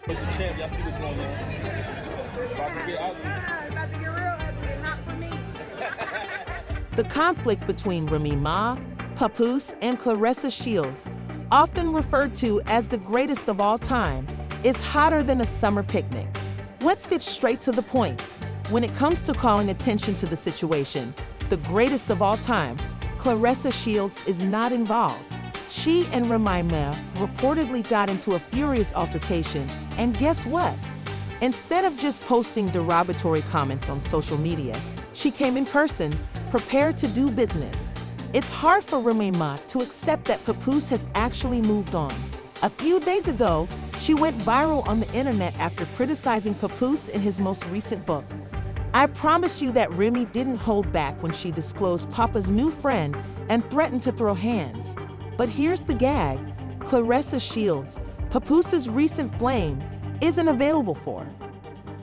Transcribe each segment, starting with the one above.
With the champ, y'all see what's going on. It's about to get ugly. It's about to get real ugly, and not for me. The conflict between Remy Ma, Papoose, and Claressa Shields, often referred to as the greatest of all time, is hotter than a summer picnic. Let's get straight to the point. When it comes to calling attention to the situation, the greatest of all time, Claressa Shields is not involved. She and Remy Ma reportedly got into a furious altercation, and guess what? Instead of just posting derogatory comments on social media, she came in person, prepared to do business. It's hard for Remy Ma to accept that Papoose has actually moved on. A few days ago, she went viral on the internet after criticizing Papoose in his most recent book. I promise you that Remy didn't hold back when she disclosed Papa's new friend and threatened to throw hands. But here's the gag. Claressa Shields, Papoose's recent flame, isn't available for.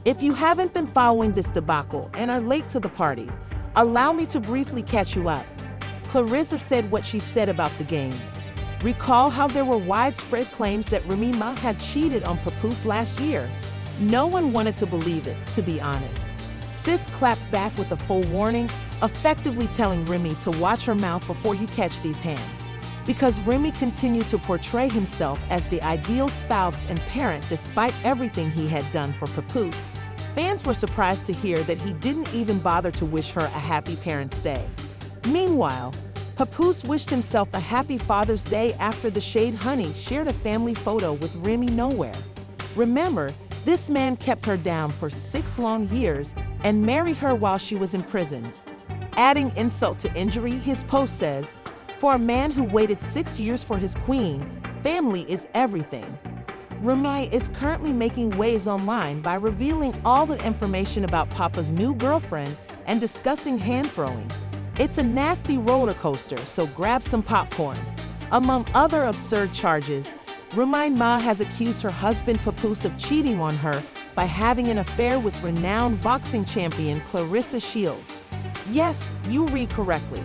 If you haven't been following this debacle and are late to the party, allow me to briefly catch you up. Claressa said what she said about the games. Recall how there were widespread claims that Remy Ma had cheated on Papoose last year. No one wanted to believe it, to be honest. Sis clapped back with a full warning, effectively telling Remy to watch her mouth before you catch these hands. Because Remy continued to portray himself as the ideal spouse and parent despite everything he had done for Papoose, fans were surprised to hear that he didn't even bother to wish her a happy Parents' Day. Meanwhile, Papoose wished himself a happy Father's Day after the Shade Honey shared a family photo with Remy nowhere. Remember, this man kept her down for 6 long years and married her while she was imprisoned. Adding insult to injury, his post says, "For a man who waited 6 years for his queen, family is everything." Remy is currently making waves online by revealing all the information about Papa's new girlfriend and discussing hand-throwing. It's a nasty roller coaster, so grab some popcorn. Among other absurd charges, Remy Ma has accused her husband Papoose of cheating on her by having an affair with renowned boxing champion Claressa Shields. Yes, you read correctly.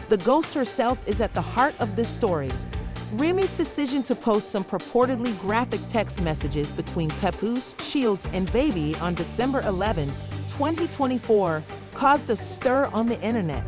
The ghost herself is at the heart of this story. Remy's decision to post some purportedly graphic text messages between Papoose, Shields, and Baby on December 11, 2024 caused a stir on the internet.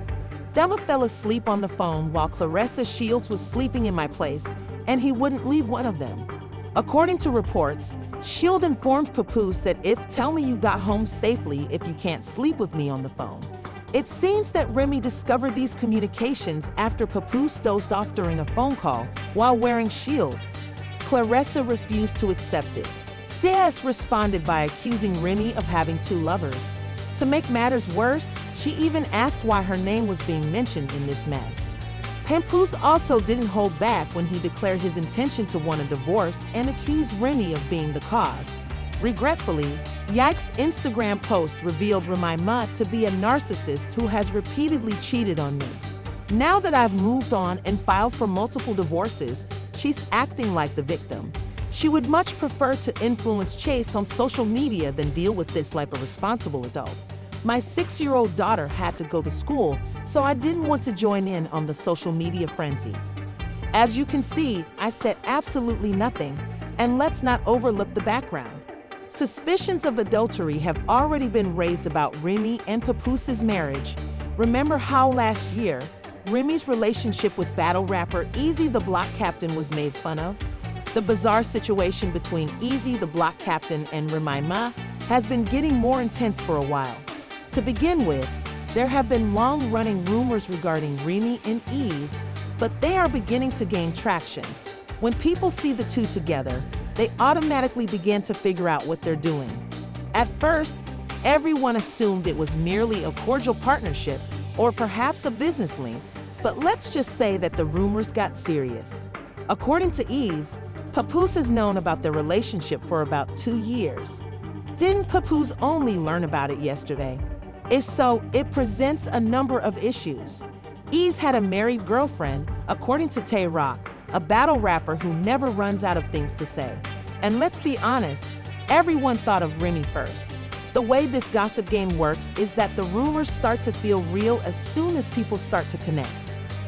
Della fell asleep on the phone while Claressa Shields was sleeping in my place, and he wouldn't leave one of them. According to reports, Shield informed Papoose that tell me you got home safely if you can't sleep with me on the phone. It seems that Remy discovered these communications after Papoose dozed off during a phone call while wearing Shields. Claressa refused to accept it. CS responded by accusing Remy of having 2 lovers. To make matters worse, she even asked why her name was being mentioned in this mess. Papoose also didn't hold back when he declared his intention to want a divorce and accused Remy of being the cause. Regretfully, Yike's Instagram post revealed Remy Ma to be a narcissist who has repeatedly cheated on me. Now that I've moved on and filed for multiple divorces, she's acting like the victim. She would much prefer to influence Chase on social media than deal with this like a responsible adult. My 6-year-old daughter had to go to school, so I didn't want to join in on the social media frenzy. As you can see, I said absolutely nothing, and let's not overlook the background. Suspicions of adultery have already been raised about Remy and Papoose's marriage. Remember how last year, Remy's relationship with battle rapper Eazy the Block Captain was made fun of? The bizarre situation between Eazy the Block Captain and Remy Ma has been getting more intense for a while. To begin with, there have been long-running rumors regarding Remy and Ease, but they are beginning to gain traction. When people see the two together, they automatically begin to figure out what they're doing. At first, everyone assumed it was merely a cordial partnership or perhaps a business link, but let's just say that the rumors got serious. According to Ease, Papoose has known about their relationship for about 2 years. Didn't Papoose only learn about it yesterday? If so, it presents a number of issues. Ease had a married girlfriend, according to Tay Rock, a battle rapper who never runs out of things to say. And let's be honest, everyone thought of Remy first. The way this gossip game works is that the rumors start to feel real as soon as people start to connect.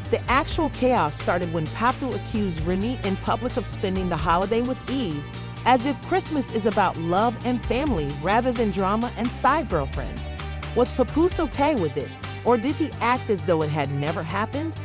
The actual chaos started when Papu accused Remy in public of spending the holiday with Ease, as if Christmas is about love and family rather than drama and side girlfriends. Was Papoose okay with it, or did he act as though it had never happened?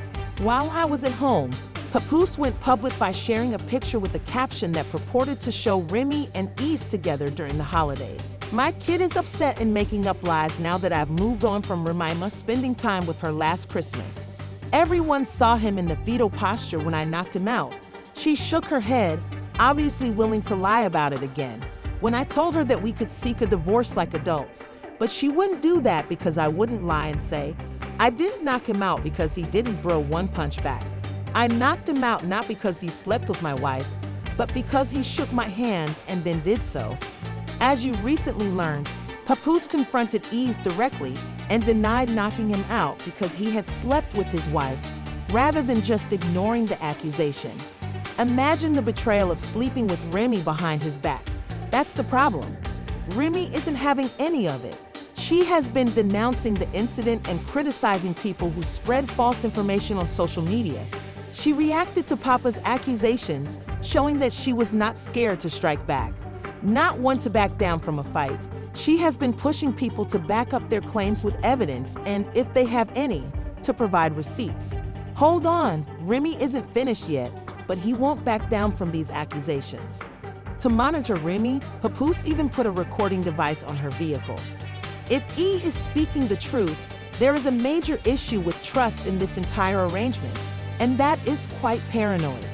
While I was at home, Papoose went public by sharing a picture with a caption that purported to show Remy and Ease together during the holidays. My kid is upset and making up lies now that I've moved on from Remy Ma spending time with her last Christmas. Everyone saw him in the fetal posture when I knocked him out. She shook her head, obviously willing to lie about it again, when I told her that we could seek a divorce like adults. But she wouldn't do that because I wouldn't lie and say, I didn't knock him out because he didn't throw one punch back. I knocked him out not because he slept with my wife, but because he shook my hand and then did so. As you recently learned, Papoose confronted Ease directly and denied knocking him out because he had slept with his wife, rather than just ignoring the accusation. Imagine the betrayal of sleeping with Remy behind his back. That's the problem. Remy isn't having any of it. She has been denouncing the incident and criticizing people who spread false information on social media. She reacted to Papa's accusations, showing that she was not scared to strike back, not one to back down from a fight. She has been pushing people to back up their claims with evidence and, if they have any, to provide receipts. Hold on, Remy isn't finished yet, but he won't back down from these accusations. To monitor Remy, Papoose even put a recording device on her vehicle. If E is speaking the truth, there is a major issue with trust in this entire arrangement, and that is quite paranoid.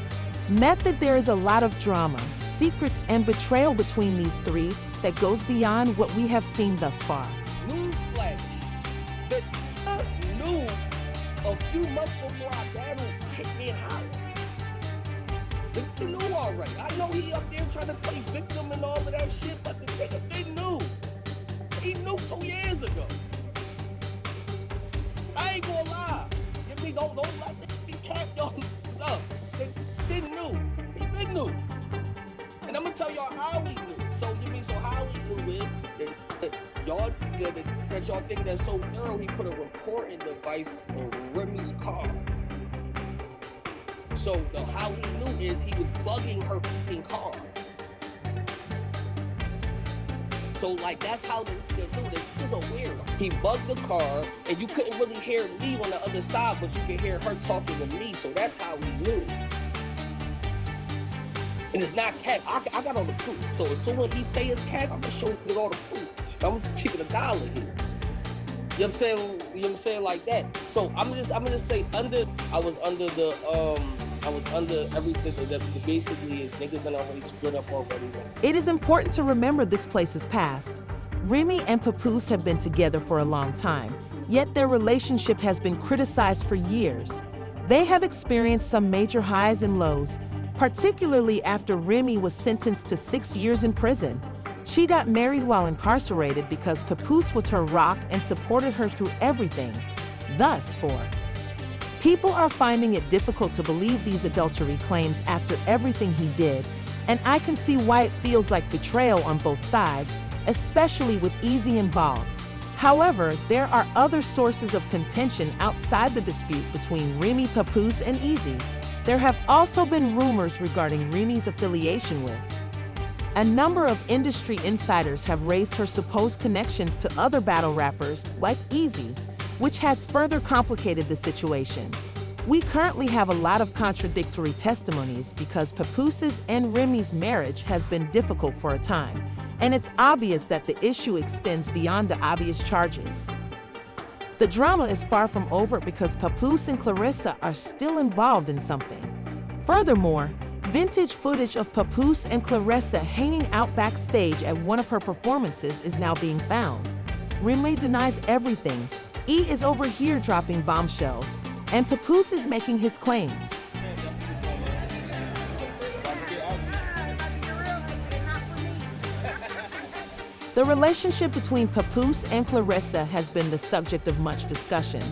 Met that there is a lot of drama, secrets, and betrayal between these three that goes beyond what we have seen thus far. Newsflash. The knew a few months before our battle hit me and Howard. They knew already. I know he up there trying to play victim and all of that shit, but the nigga, they knew. He knew 2 years ago. I ain't gonna lie. If we don't let them be capped on up. They knew. They knew. And I'm gonna tell y'all how he knew. So how he knew is that y'all that y'all think that's so thorough, he put a recording device on Remy's car. So how he knew is he was bugging her fucking car. So that's how the nigga knew that he was a weirdo. He bugged the car, and you couldn't really hear me on the other side, but you could hear her talking to me. So that's how he knew. And it's not cap. I got all the proof. So as soon as he say it's cap, I'm gonna show you all the proof. I'm just keeping $1 here. You know what I'm saying? You know what I'm saying, like that. So I'm gonna say I was under everything that basically is niggas been already split up already. It is important to remember this place's past. Remy and Papoose have been together for a long time, yet their relationship has been criticized for years. They have experienced some major highs and lows, particularly after Remy was sentenced to 6 years in prison. She got married while incarcerated because Papoose was her rock and supported her through everything. Thus, people are finding it difficult to believe these adultery claims after everything he did, and I can see why it feels like betrayal on both sides, especially with Easy involved. However, there are other sources of contention outside the dispute between Remy, Papoose, and Easy. There have also been rumors regarding Remy's affiliation with. A number of industry insiders have raised her supposed connections to other battle rappers like Easy, which has further complicated the situation. We currently have a lot of contradictory testimonies because Papoose's and Remy's marriage has been difficult for a time, and it's obvious that the issue extends beyond the obvious charges. The drama is far from over because Papoose and Claressa are still involved in something. Furthermore, vintage footage of Papoose and Claressa hanging out backstage at one of her performances is now being found. Remy denies everything. E is over here dropping bombshells, and Papoose is making his claims. The relationship between Papoose and Claressa has been the subject of much discussion,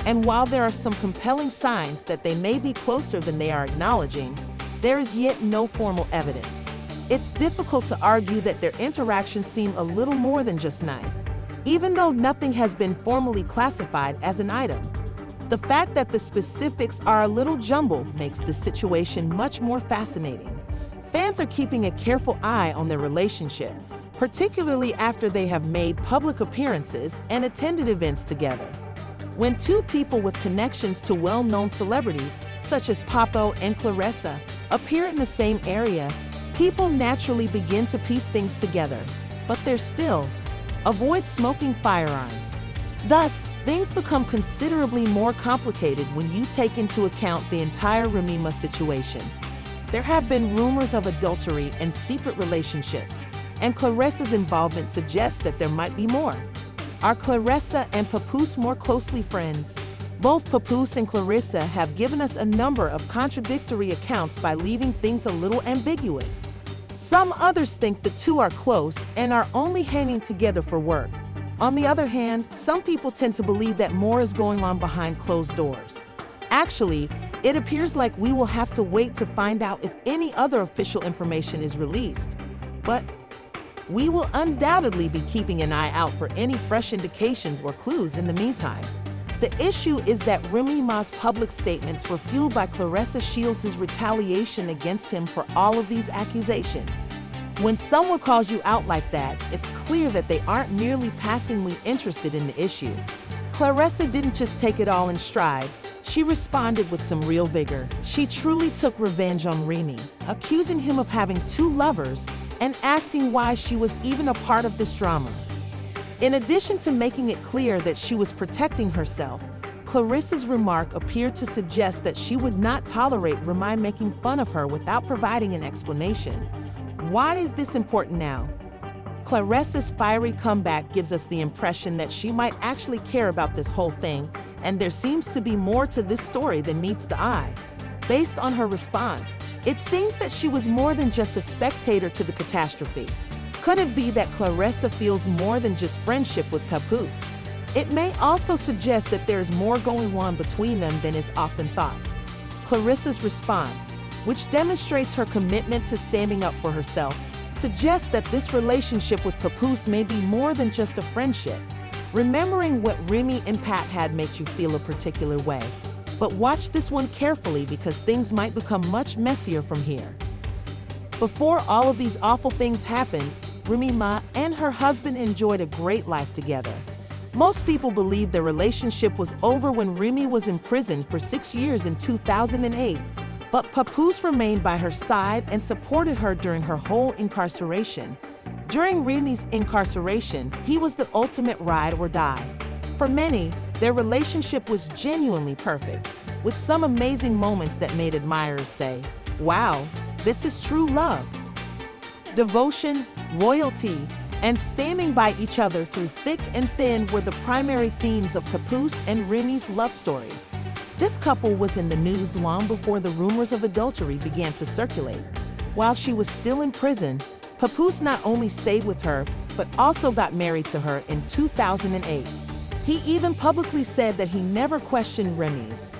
and while there are some compelling signs that they may be closer than they are acknowledging, there is yet no formal evidence. It's difficult to argue that their interactions seem a little more than just nice, even though nothing has been formally classified as an item. The fact that the specifics are a little jumbled makes the situation much more fascinating. Fans are keeping a careful eye on their relationship, particularly after they have made public appearances and attended events together. When two people with connections to well-known celebrities, such as Papo and Claressa, appear in the same area, people naturally begin to piece things together. But there's still, avoid smoking firearms. Thus, things become considerably more complicated when you take into account the entire Remy Ma situation. There have been rumors of adultery and secret relationships, and Claressa's involvement suggests that there might be more. Are Claressa and Papoose more closely friends? Both Papoose and Claressa have given us a number of contradictory accounts by leaving things a little ambiguous. Some others think the two are close and are only hanging together for work. On the other hand, some people tend to believe that more is going on behind closed doors. Actually, it appears like we will have to wait to find out if any other official information is released. But we will undoubtedly be keeping an eye out for any fresh indications or clues in the meantime. The issue is that Remy Ma's public statements were fueled by Claressa Shields' retaliation against him for all of these accusations. When someone calls you out like that, it's clear that they aren't merely passingly interested in the issue. Claressa didn't just take it all in stride. She responded with some real vigor. She truly took revenge on Remy, accusing him of having two lovers and asking why she was even a part of this drama. In addition to making it clear that she was protecting herself, Claressa's remark appeared to suggest that she would not tolerate Remy making fun of her without providing an explanation. Why is this important now? Claressa's fiery comeback gives us the impression that she might actually care about this whole thing, and there seems to be more to this story than meets the eye. Based on her response, it seems that she was more than just a spectator to the catastrophe. Could it be that Claressa feels more than just friendship with Papoose? It may also suggest that there is more going on between them than is often thought. Claressa's response, which demonstrates her commitment to standing up for herself, suggests that this relationship with Papoose may be more than just a friendship. Remembering what Remy and Pat had makes you feel a particular way. But watch this one carefully because things might become much messier from here. Before all of these awful things happened, Remy Ma and her husband enjoyed a great life together. Most people believe their relationship was over when Remy was imprisoned for 6 years in 2008, but Papoose remained by her side and supported her during her whole incarceration. During Remy's incarceration, he was the ultimate ride or die. For many, their relationship was genuinely perfect, with some amazing moments that made admirers say, "Wow, this is true love." Devotion, loyalty, and standing by each other through thick and thin were the primary themes of Papoose and Remy's love story. This couple was in the news long before the rumors of adultery began to circulate. While she was still in prison, Papoose not only stayed with her, but also got married to her in 2008. He even publicly said that he never questioned Remy's.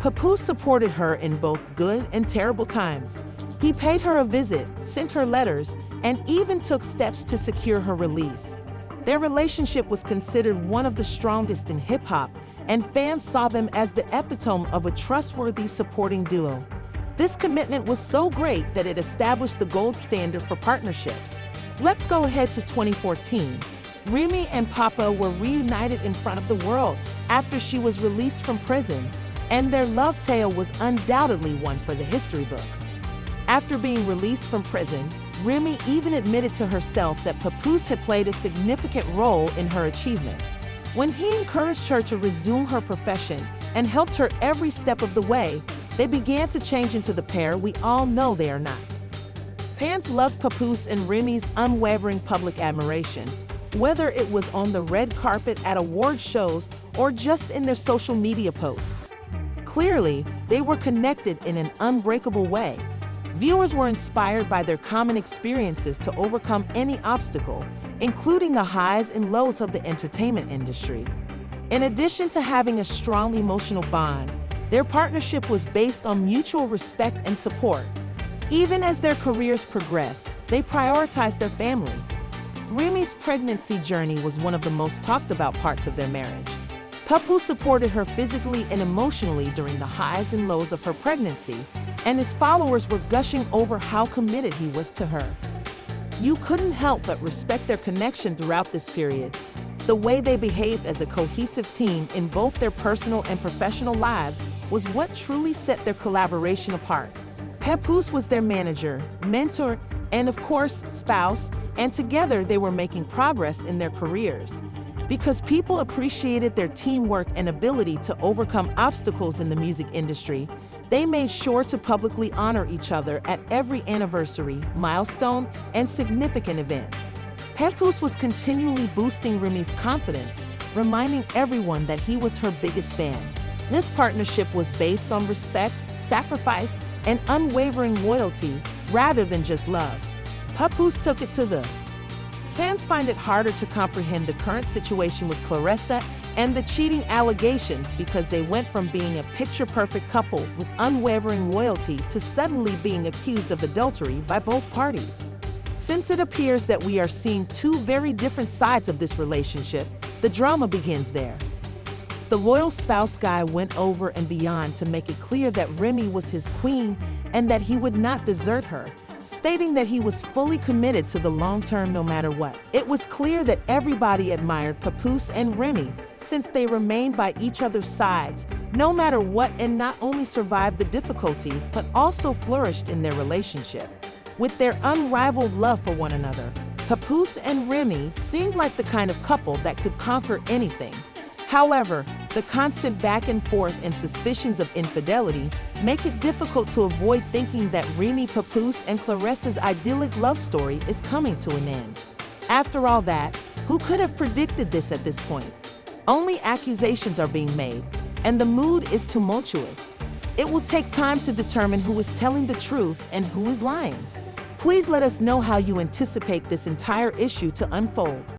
Papoose supported her in both good and terrible times. He paid her a visit, sent her letters, and even took steps to secure her release. Their relationship was considered one of the strongest in hip-hop, and fans saw them as the epitome of a trustworthy supporting duo. This commitment was so great that it established the gold standard for partnerships. Let's go ahead to 2014. Remy and Papo were reunited in front of the world after she was released from prison, and their love tale was undoubtedly one for the history books. After being released from prison, Remy even admitted to herself that Papoose had played a significant role in her achievement. When he encouraged her to resume her profession and helped her every step of the way, they began to change into the pair we all know they are not. Fans loved Papoose and Remy's unwavering public admiration, whether it was on the red carpet at award shows or just in their social media posts. Clearly, they were connected in an unbreakable way. Viewers were inspired by their common experiences to overcome any obstacle, including the highs and lows of the entertainment industry. In addition to having a strong emotional bond, their partnership was based on mutual respect and support. Even as their careers progressed, they prioritized their family. Remy's pregnancy journey was one of the most talked about parts of their marriage. Papoose supported her physically and emotionally during the highs and lows of her pregnancy, and his followers were gushing over how committed he was to her. You couldn't help but respect their connection throughout this period. The way they behaved as a cohesive team in both their personal and professional lives was what truly set their collaboration apart. Papoose was their manager, mentor, and of course, spouse, and together they were making progress in their careers. Because people appreciated their teamwork and ability to overcome obstacles in the music industry, they made sure to publicly honor each other at every anniversary, milestone, and significant event. Papoose was continually boosting Remy's confidence, reminding everyone that he was her biggest fan. This partnership was based on respect, sacrifice, and unwavering loyalty rather than just love. Papoose took it to the fans find it harder to comprehend the current situation with Claressa and the cheating allegations because they went from being a picture-perfect couple with unwavering loyalty to suddenly being accused of adultery by both parties. Since it appears that we are seeing two very different sides of this relationship, the drama begins there. The loyal spouse guy went over and beyond to make it clear that Remy was his queen and that he would not desert her, stating that he was fully committed to the long term no matter what. It was clear that everybody admired Papoose and Remy since they remained by each other's sides no matter what and not only survived the difficulties but also flourished in their relationship. With their unrivaled love for one another, Papoose and Remy seemed like the kind of couple that could conquer anything. However, the constant back and forth and suspicions of infidelity make it difficult to avoid thinking that Remy, Papoose, and Claressa's idyllic love story is coming to an end. After all that, who could have predicted this at this point? Only accusations are being made, and the mood is tumultuous. It will take time to determine who is telling the truth and who is lying. Please let us know how you anticipate this entire issue to unfold.